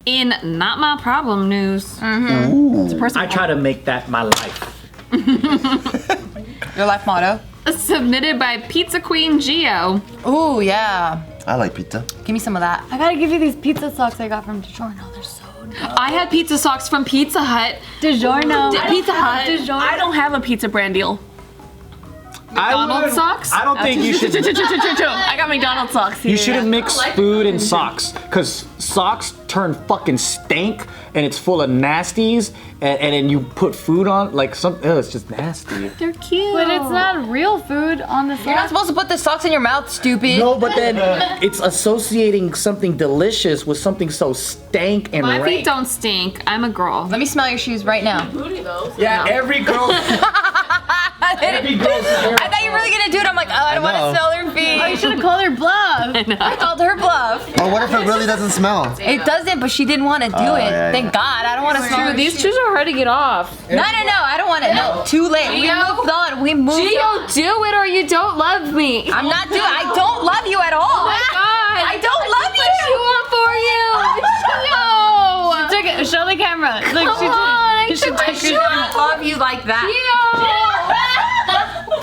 In Not My Problem news. I try to make that my life. Your life motto? Submitted by Pizza Queen Geo. Ooh, yeah. I like pizza. Give me some of that. I gotta give you these pizza socks I got from DiGiorno. They're so nice. I had pizza socks from Pizza Hut. DiGiorno. Pizza Hut. I don't have a pizza brand deal. McDonald's socks? I don't think you should. I got McDonald's socks here. You shouldn't mix food and socks, because socks turn fucking stank, and it's full of nasties, and then you put food on, like it's just nasty. They're cute. But it's not real food on the You're not socks. supposed to put the socks in your mouth, stupid. No, but then it's associating something delicious with something so stank and My rank. feet don't stink. I'm a girl. Let me smell your shoes right now. Yeah, every girl. Every girl's I thought you were really gonna do it. I'm like, oh, I don't want to smell her feet. Oh, you should have called her bluff. I called her bluff. Or what if it really doesn't smell? It doesn't, but she didn't want to do it. yeah, Thank God. I don't want to smell her These shoes. shoes are hard to get off. No, I don't want it. No, too late. We moved on. We moved on. Gio, do it or you don't love me. I'm not doing. I don't love you at all. Oh my God. I don't love you. Shoe on for you. Gio. Show the camera. Look, Come on, I took my shoe I off. don't love you like that.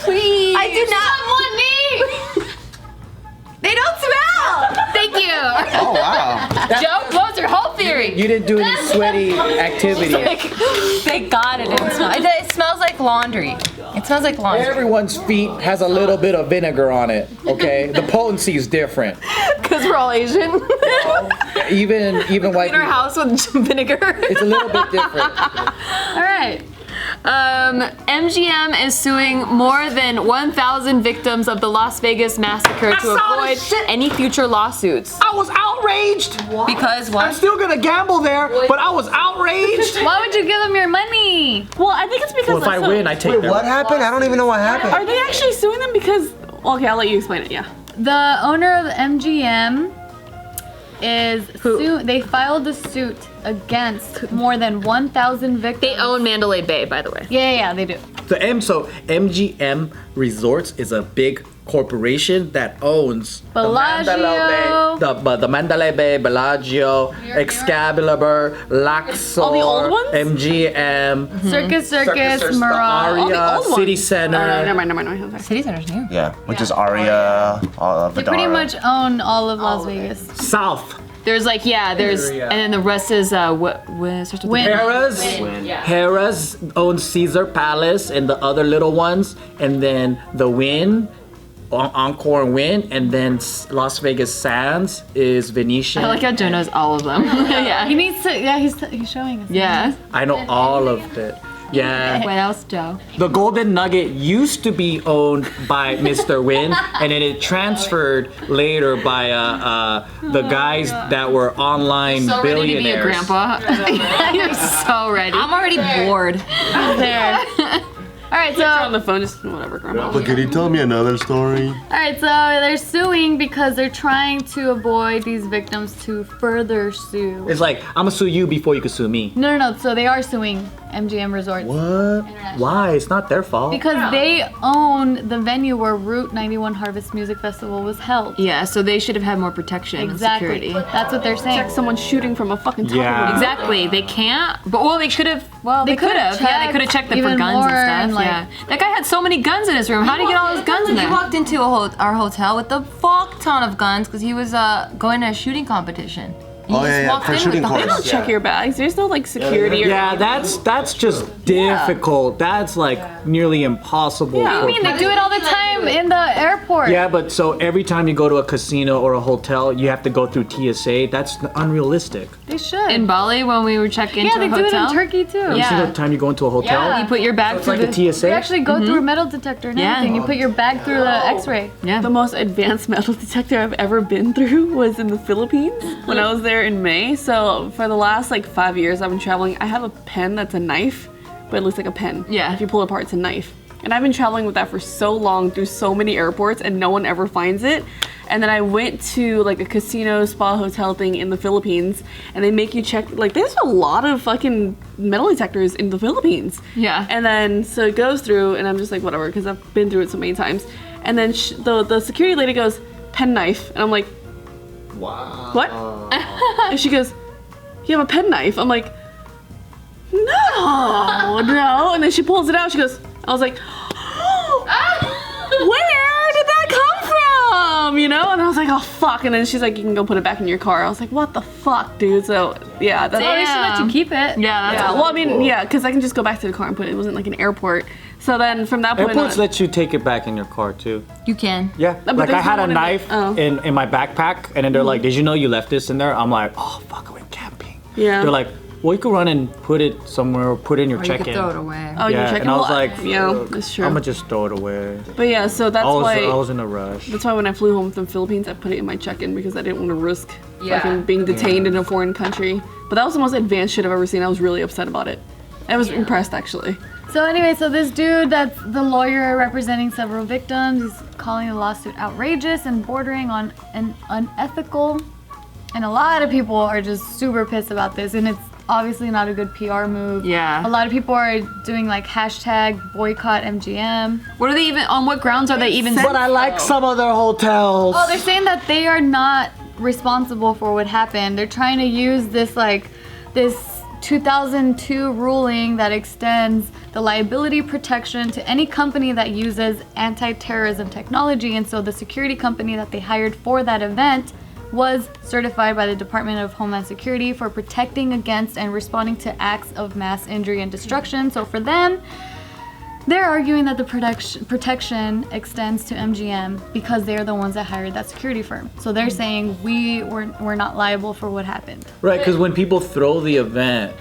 Please. I do not. Someone me. They don't smell. Thank you. Oh, wow. Joe, close your whole theory. You didn't do any sweaty activity. Thank God it didn't smell. It smells like laundry. It smells like laundry. Everyone's feet has a little bit of vinegar on it, okay? The potency is different. Because we're all Asian. Even white In our people, house with vinegar. it's a little bit different. All right. MGM is suing more than 1,000 victims of the Las Vegas massacre to avoid any future lawsuits. I was outraged. Because I'm what? still gonna gamble there, but I was outraged. Why would you give them your money? Well, I think it's because Well, if I win, I take their What happened? I don't even know what happened. Are they actually suing them because? Okay, I'll let you explain it. Yeah. The owner of MGM is they filed a suit against more than 1,000 victims. They own Mandalay Bay, by the way. Yeah, they do. So MGM Resorts is a big corporation that owns Bellagio. the Mandalay Bay, Bellagio, Excalibur, Luxor, All the old ones? MGM, Circus, the Mirage. Aria, old City ones. Center. Never mind. City Center's new. Yeah, which is Aria, They pretty much own all of Las Vegas. South. There's and then the rest is what starts with Wynn. Harrah's owns Caesar Palace and the other little ones, and then the Wynn, Encore and Wynn, and then Las Vegas Sands is Venetian. I like how Joe knows all of them. Yeah. He needs to. Yeah, he's showing us. Yeah. I know all of it. Yeah. What else, Joe? The Golden Nugget used to be owned by Mr. Wynn, and then it transferred later by the guys that were online So ready to be a billionaires. grandpa. You're so ready. I'm already bored. There. All right, On so the phone, just whatever, grandma. But can you tell me another story? they're suing because they're trying to avoid these victims to further sue. It's like, I'm gonna sue you before you can sue me. No. So they are suing MGM Resorts. What? Why? It's not their fault. Because they own the venue where Route 91 Harvest Music Festival was held. Yeah, so they should have had more protection and Exactly. security. That's what they're saying. Someone shooting from a fucking top Yeah. of a Exactly. They can't. But they could have. Well, they could have. Yeah, they could have checked them for even guns more and stuff. and, Yeah. That guy had so many guns in his room. How did he get all those guns in He there? walked into our hotel with a fuck ton of guns because he was going to a shooting competition. He Oh, just yeah, walked for in shooting with the They course. don't check your bags. There's no like security or Yeah, that's just difficult. That's like nearly impossible. Yeah. What do you mean? They do it all the time in the airport. Yeah, but so every time you go to a casino or a hotel, you have to go through TSA. That's unrealistic. They should. In Bali, when we were checking into yeah, they a do it hotel. in Turkey too. Every single time you go into a hotel, Yeah. You put your bag it's through like the TSA. You actually go through a metal detector and Yeah. everything. You put your bag through the X-ray. Yeah. The most advanced metal detector I've ever been through was in the Philippines when I was there in May. So for the last like 5 years I've been traveling, I have a pen that's a knife, but it looks like a pen. Yeah. If you pull it apart, it's a knife. And I've been traveling with that for so long through so many airports and no one ever finds it. And then I went to like a casino spa hotel thing in the Philippines and they make you check, like there's a lot of fucking metal detectors in the Philippines. Yeah. And then so it goes through and I'm just like whatever because I've been through it so many times. And then the security lady goes, pen knife. And I'm like, Wow. what? And she goes, you have a penknife. I'm like, no. And then she pulls it out. She goes, I was like, where did that come from? You know? And I was like, oh fuck. And then she's like, you can go put it back in your car. I was like, what the fuck, dude? So yeah, that's. Oh, they should let you keep it. Yeah, that's Well, I mean, yeah, because I can just go back to the car and put it. It wasn't like an airport. So then from that point Airports on, let you take it back in your car too. You can. Yeah, but like I there's had no a one in knife it. Oh. in my backpack, and then they're like, "Did you know you left this in there?" I'm like, "Oh fuck, I went camping." Yeah. They're like, "Well, you could run and put it somewhere, or put it in your Or you could check-in." throw it away. oh, Yeah, you're checking. and I was Well, like, yeah, that's true. I'm gonna just throw it away. But yeah, so that's I why. was in a rush. That's why when I flew home from the Philippines, I put it in my check-in because I didn't want to risk Yeah. fucking being detained in a foreign country. But that was the most advanced shit I've ever seen. I was really upset about it. I was impressed actually. So anyway, so this dude that's the lawyer representing several victims, he's calling the lawsuit outrageous and bordering on an unethical. And a lot of people are just super pissed about this, and it's obviously not a good PR move. Yeah. A lot of people are doing like hashtag boycott MGM. What are they even, on what grounds are they even? But I like some of their hotels. Oh, they're saying that they are not responsible for what happened. They're trying to use this like this 2002 ruling that extends the liability protection to any company that uses anti-terrorism technology, and so the security company that they hired for that event was certified by the Department of Homeland Security for protecting against and responding to acts of mass injury and destruction. So for them, they're arguing that the protection extends to MGM because they're the ones that hired that security firm. So they're saying we're not liable for what happened. Right, because when people throw the event,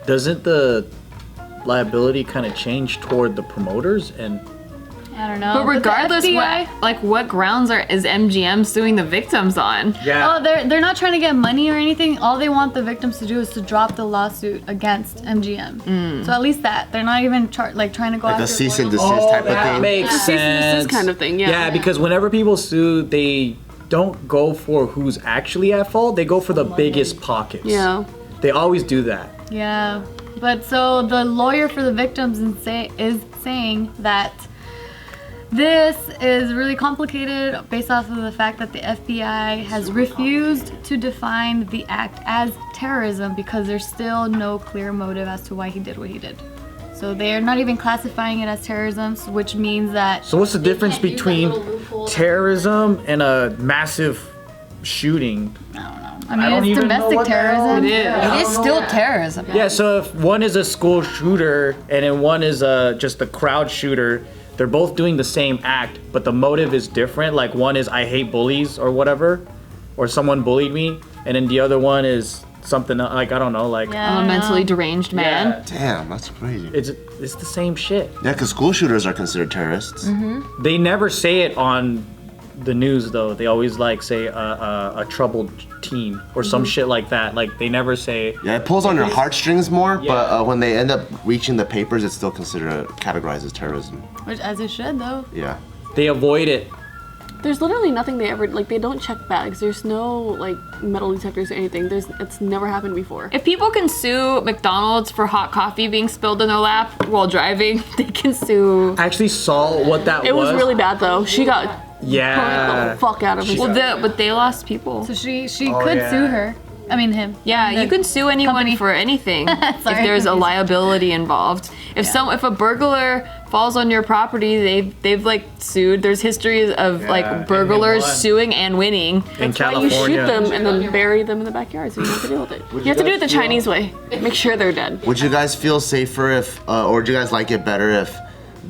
doesn't the liability kind of change toward the promoters? And I don't know. But the regardless, FBI what grounds is MGM suing the victims on? Oh, they're not trying to get money or anything. All they want the victims to do is to drop the lawsuit against MGM. So at least that they're not even trying to go Like after a cease and loyal- desist type of that thing. makes It's a cease and desist sense. kind of thing, yeah. Yeah, because whenever people sue, they don't go for who's actually at fault. They go for the biggest pockets. Yeah. They always do that. Yeah, but so the lawyer for the victims is saying that this is really complicated based off of the fact that the FBI has refused to define the act as terrorism because there's still no clear motive as to why he did what he did. So they're not even classifying it as terrorism, which means that So what's the difference between terrorism and a massive shooting? I mean don't it's even know domestic what the hell terrorism. It is still terrorism. Yeah, so if one is a school shooter and then one is just a crowd shooter, they're both doing the same act, but the motive is different. Like one is I hate bullies or whatever, or someone bullied me, and then the other one is something like I don't know, like Yeah, I I'm a don't know. mentally deranged man. Yeah, Damn, that's crazy. it's the same shit. Yeah, because school shooters are considered terrorists. They never say it on the news though. They always like say a troubled teen or some shit like that. Like they never say. Yeah, it pulls on your heartstrings more, Yeah. but when they end up reaching the papers, it's still considered categorized as terrorism. Which as it should though. Yeah. They avoid it. There's literally nothing they ever like. They don't check bags. There's no like metal detectors or anything. It's never happened before. If people can sue McDonald's for hot coffee being spilled in their lap while driving, they can sue. I actually saw what that It was really bad though. She got Yeah. the fuck out of it. But they lost people. So she could sue her. I mean him. Yeah, you can sue anyone company. for anything if Sorry. there's a liability involved. If a burglar falls on your property, they've like sued. There's histories of and like they burglars won. suing and winning. In That's why you California. shoot them and then bury them in the backyard so you don't have to deal with it. You have to do it the Chinese way. Make sure they're dead. Would you guys feel safer if, or do you guys like it better if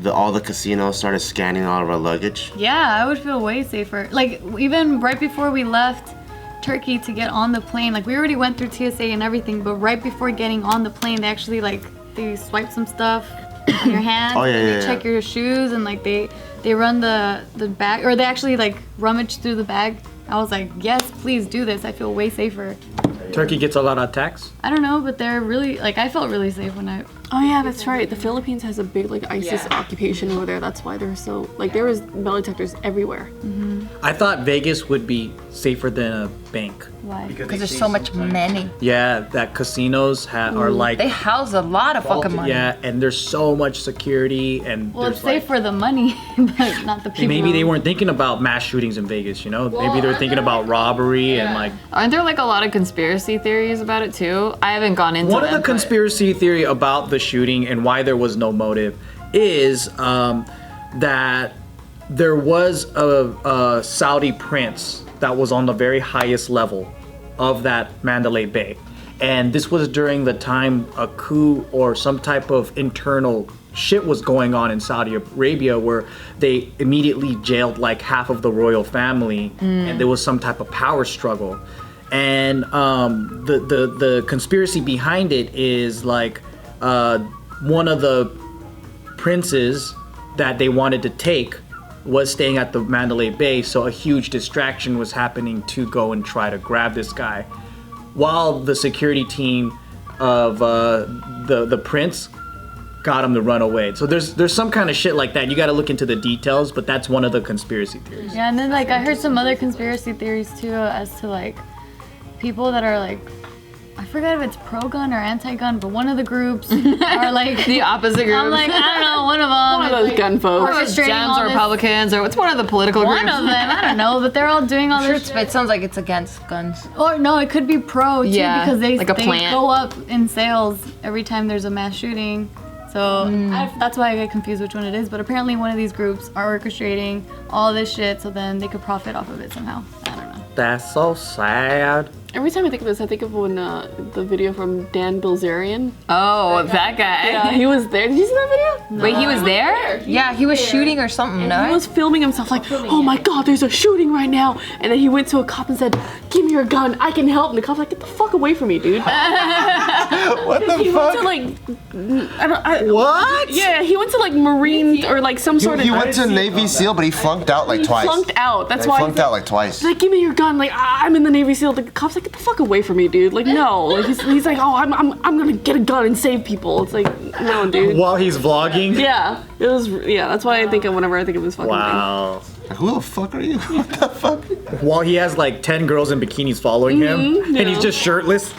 all the casinos started scanning all of our luggage? Yeah, I would feel way safer. Like even right before we left Turkey to get on the plane, like we already went through TSA and everything, but right before getting on the plane, they actually they swipe some stuff on your hands. Oh, yeah, and yeah, they check yeah. your shoes and like they run the bag, or they actually like rummage through the bag. I was like, yes, please do this. I feel way safer. Turkey gets a lot of attacks. I don't know, but they're really like I felt really safe when I Oh yeah, that's right. The Philippines has a big like ISIS occupation over there. That's why they're so like there was metal detectors everywhere. I thought Vegas would be safer than a bank. Why? Because there's so much money. Yeah, that casinos are like. They house a lot of fucking money. Yeah, and there's so much security and. Well, there's it's safe for the money, but not the people. Maybe they weren't thinking about mass shootings in Vegas, you know? Maybe they were thinking about robbery and like. Aren't there like a lot of conspiracy theories about it too? I haven't gone into One of them, the but- conspiracy theory about the shooting and why there was no motive is that there was a Saudi prince that was on the very highest level of that Mandalay Bay. And this was during the time a coup or some type of internal shit was going on in Saudi Arabia where they immediately jailed like half of the royal family and there was some type of power struggle. And the conspiracy behind it is like one of the princes that they wanted to take was staying at the Mandalay Bay, so a huge distraction was happening to go and try to grab this guy, while the security team of the prince got him to run away. So there's some kind of shit like that. You got to look into the details, but that's one of the conspiracy theories. Yeah, and then like I heard some other conspiracy theories too as to like people that are like, I forget if it's pro-gun or anti-gun, but one of the groups are like The opposite group. I'm like, I don't know, one of them. One of those gun folks. orchestrating Dems all or this- Republicans or what's one of the political groups? One of them, I don't know, but they're all doing all this But it sounds like it's against guns. Or no, it could be pro too Yeah, because they like a plant. go up in sales every time there's a mass shooting. So that's why I get confused which one it is. But apparently one of these groups are orchestrating all this shit so then they could profit off of it somehow. I don't know. That's so sad. Every time I think of this, I think of when the video from Dan Bilzerian. Oh, that guy. Yeah, he was there. Did you see that video? Wait, he was there? Yeah, he was shooting or something, He no? was filming himself like, oh my god, there's a shooting right now. And then he went to a cop and said, give me your gun, I can help. And the cop's like, get the fuck away from me, dude. What the He went to fuck? like, What? yeah, he went to like Marine or like some sort of. He went to Navy SEAL, but he flunked out like twice. Flunked out. That's He why. flunked out like twice. He's like, give me your gun. Like, I'm in the Navy SEAL. The cop's like, get the fuck away from me, dude. Like, no. Like, he's like, oh, I'm gonna get a gun and save people. It's like, no, dude. While he's vlogging? Yeah, it was. Yeah, that's why I think of whenever I think of this fucking Wow. Who the fuck are you? What the fuck? While he has like 10 girls in bikinis following him, and he's just shirtless.